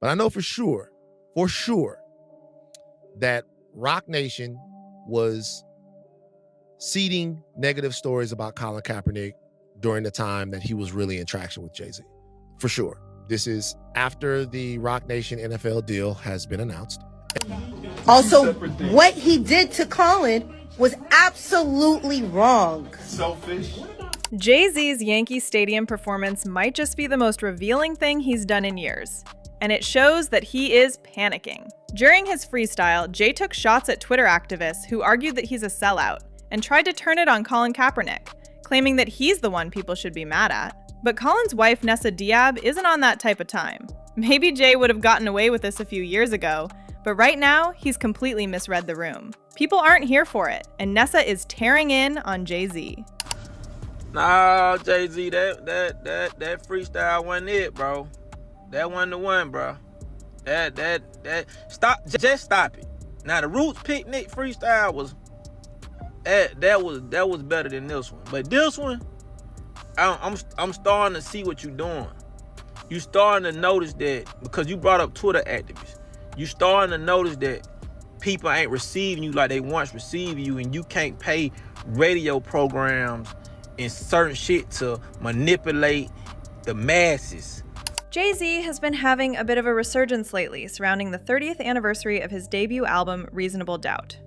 But I know for sure, that Roc Nation was seeding negative stories about Colin Kaepernick during the time that he was really in traction with Jay-Z. For sure. This is after the Roc Nation NFL deal has been announced. Also, what he did to Colin was absolutely wrong. Selfish. Jay-Z's Yankee Stadium performance might just be the most revealing thing he's done in years. And it shows that he is panicking. During his freestyle, Jay took shots at Twitter activists who argued that he's a sellout and tried to turn it on Colin Kaepernick, claiming that he's the one people should be mad at. But Colin's wife, Nessa Diab, isn't on that type of time. Maybe Jay would have gotten away with this a few years ago, but right now, he's completely misread the room. People aren't here for it, and Nessa is tearing in on Jay-Z. Nah, Jay-Z, that freestyle wasn't it, bro. That wasn't the one, bro. Stop, just stop it. Now the Roots Picnic freestyle was that was better than this one. But this one, I'm starting to see what you're doing. You starting to notice that because you brought up Twitter activists. You starting to notice that people ain't receiving you like they once received you, and you can't pay radio programs and certain shit to manipulate the masses. Jay-Z has been having a bit of a resurgence lately surrounding the 30th anniversary of his debut album, Reasonable Doubt.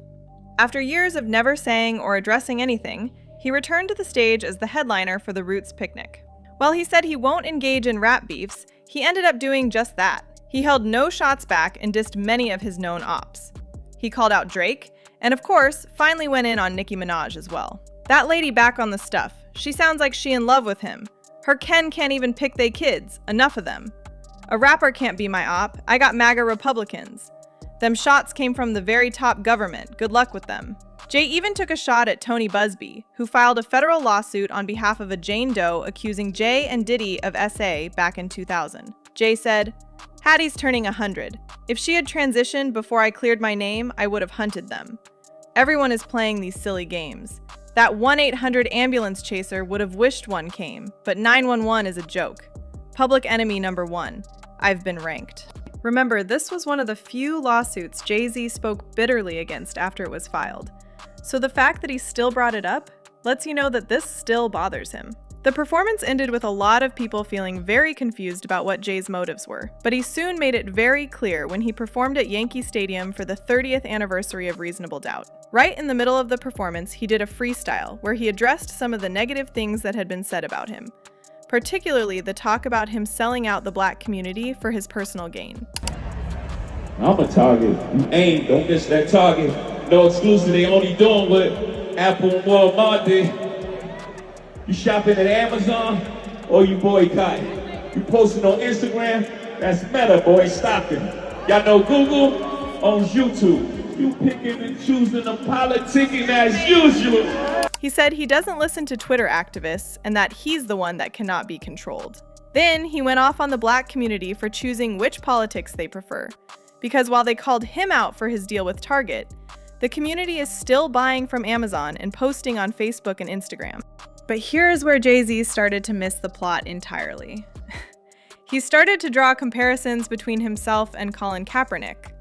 After years of never saying or addressing anything, he returned to the stage as the headliner for the Roots Picnic. While he said he won't engage in rap beefs, he ended up doing just that. He held no shots back and dissed many of his known ops. He called out Drake, and of course, finally went in on Nicki Minaj as well. That lady back on the stuff. She sounds like she in love with him. Her Ken can't even pick they kids, enough of them. A rapper can't be my op, I got MAGA Republicans. Them shots came from the very top government, good luck with them. Jay even took a shot at Tony Busby, who filed a federal lawsuit on behalf of a Jane Doe accusing Jay and Diddy of SA back in 2000. Jay said, "Hattie's turning 100. If she had transitioned before I cleared my name, I would have hunted them. Everyone is playing these silly games. That 1-800 ambulance chaser would have wished one came, but 911 is a joke. Public enemy number 1. I've been ranked." Remember, this was one of the few lawsuits Jay-Z spoke bitterly against after it was filed. So the fact that he still brought it up lets you know that this still bothers him. The performance ended with a lot of people feeling very confused about what Jay's motives were, but he soon made it very clear when he performed at Yankee Stadium for the 30th anniversary of Reasonable Doubt. Right in the middle of the performance, he did a freestyle where he addressed some of the negative things that had been said about him, particularly the talk about him selling out the black community for his personal gain. I'm a target. You aim, don't miss that target. No exclusive, they only doing what Apple and Walmart did. You shopping at Amazon or you boycotting? You posting on Instagram? That's Meta, boy, stop it. Y'all know Google owns YouTube. You picking and choosing and politicking as usual. He said he doesn't listen to Twitter activists and that he's the one that cannot be controlled. Then he went off on the black community for choosing which politics they prefer. Because while they called him out for his deal with Target, the community is still buying from Amazon and posting on Facebook and Instagram. But here's where Jay-Z started to miss the plot entirely. He started to draw comparisons between himself and Colin Kaepernick.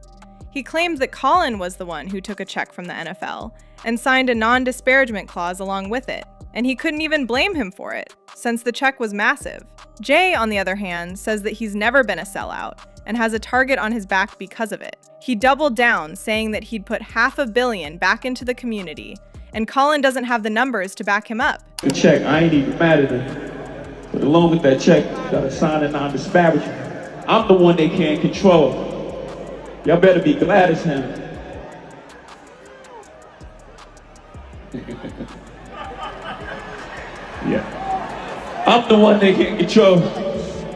He claimed that Colin was the one who took a check from the NFL and signed a non-disparagement clause along with it, and he couldn't even blame him for it, since the check was massive. Jay, on the other hand, says that he's never been a sellout and has a target on his back because of it. He doubled down, saying that he'd put $500 million back into the community, and Colin doesn't have the numbers to back him up. The check, I ain't even mad at him. But along with that check, gotta sign a non-disparagement. I'm the one they can't control. Y'all better be glad as him. Yeah. I'm the one they can't control.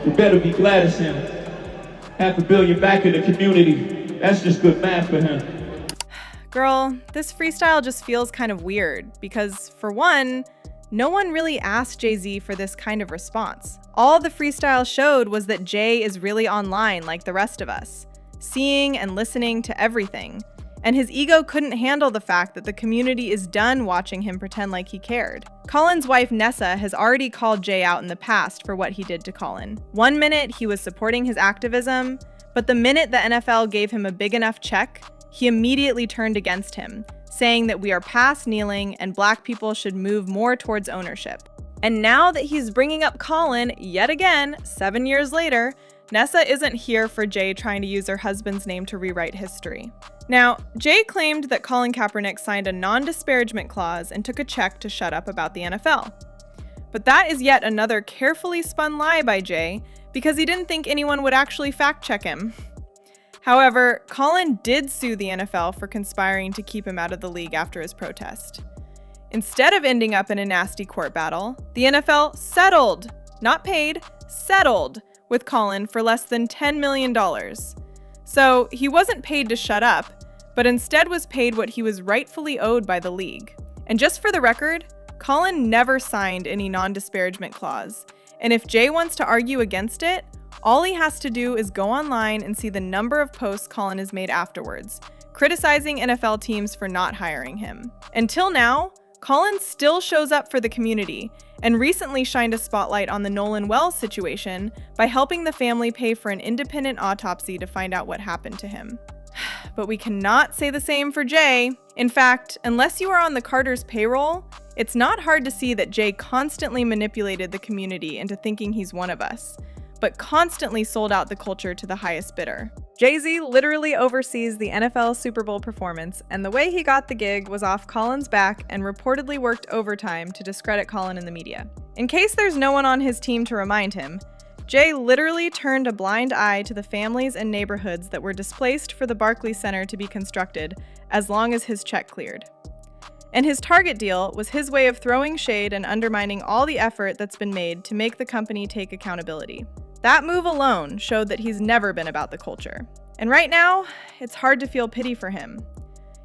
You better be glad as him. $500 million back in the community. That's just good math for him. Girl, this freestyle just feels kind of weird because, for one, no one really asked Jay-Z for this kind of response. All the freestyle showed was that Jay is really online like the rest of us, seeing and listening to everything, and his ego couldn't handle the fact that the community is done watching him pretend like he cared. Colin's wife Nessa has already called Jay out in the past for what he did to Colin. One minute he was supporting his activism, But the minute the NFL gave him a big enough check, he immediately turned against him, saying that we are past kneeling and Black people should move more towards ownership. And now that he's bringing up Colin yet again, 7 years later, Nessa isn't here for Jay trying to use her husband's name to rewrite history. Now, Jay claimed that Colin Kaepernick signed a non-disparagement clause and took a check to shut up about the NFL. But that is yet another carefully spun lie by Jay because he didn't think anyone would actually fact-check him. However, Colin did sue the NFL for conspiring to keep him out of the league after his protest. Instead of ending up in a nasty court battle, the NFL settled, not paid, settled with Colin for less than $10 million. So he wasn't paid to shut up, but instead was paid what he was rightfully owed by the league. And just for the record, Colin never signed any non-disparagement clause. And if Jay wants to argue against it, all he has to do is go online and see the number of posts Colin has made afterwards, criticizing NFL teams for not hiring him. Until now, Colin still shows up for the community and recently shined a spotlight on the Nolan Wells situation by helping the family pay for an independent autopsy to find out what happened to him. But we cannot say the same for Jay. In fact, unless you are on the Carter's payroll, it's not hard to see that Jay constantly manipulated the community into thinking he's one of us, but constantly sold out the culture to the highest bidder. Jay-Z literally oversees the NFL Super Bowl performance, and the way he got the gig was off Colin's back and reportedly worked overtime to discredit Colin in the media. In case there's no one on his team to remind him, Jay literally turned a blind eye to the families and neighborhoods that were displaced for the Barclays Center to be constructed as long as his check cleared. And his Target deal was his way of throwing shade and undermining all the effort that's been made to make the company take accountability. That move alone showed that he's never been about the culture. And right now, it's hard to feel pity for him.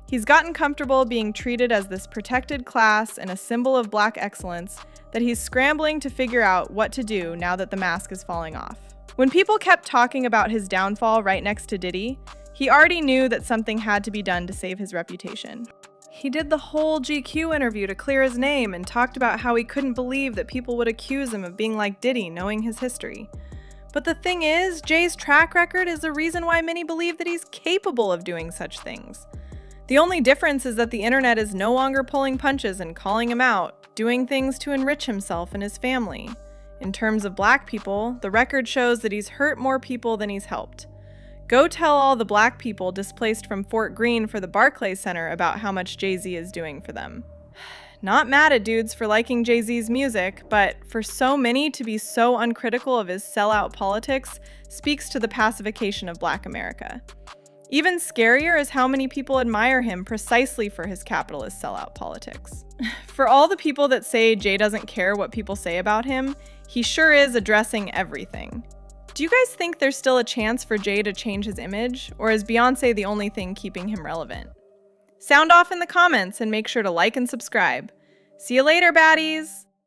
He's gotten comfortable being treated as this protected class and a symbol of Black excellence that he's scrambling to figure out what to do now that the mask is falling off. When people kept talking about his downfall right next to Diddy, he already knew that something had to be done to save his reputation. He did the whole GQ interview to clear his name and talked about how he couldn't believe that people would accuse him of being like Diddy, knowing his history. But the thing is, Jay's track record is the reason why many believe that he's capable of doing such things. The only difference is that the internet is no longer pulling punches and calling him out, doing things to enrich himself and his family. In terms of Black people, the record shows that he's hurt more people than he's helped. Go tell all the Black people displaced from Fort Greene for the Barclays Center about how much Jay-Z is doing for them. Not mad at dudes for liking Jay-Z's music, but for so many to be so uncritical of his sellout politics speaks to the pacification of Black America. Even scarier is how many people admire him precisely for his capitalist sellout politics. For all the people that say Jay doesn't care what people say about him, he sure is addressing everything. Do you guys think there's still a chance for Jay to change his image, or is Beyonce the only thing keeping him relevant? Sound off in the comments and make sure to like and subscribe. See you later, baddies!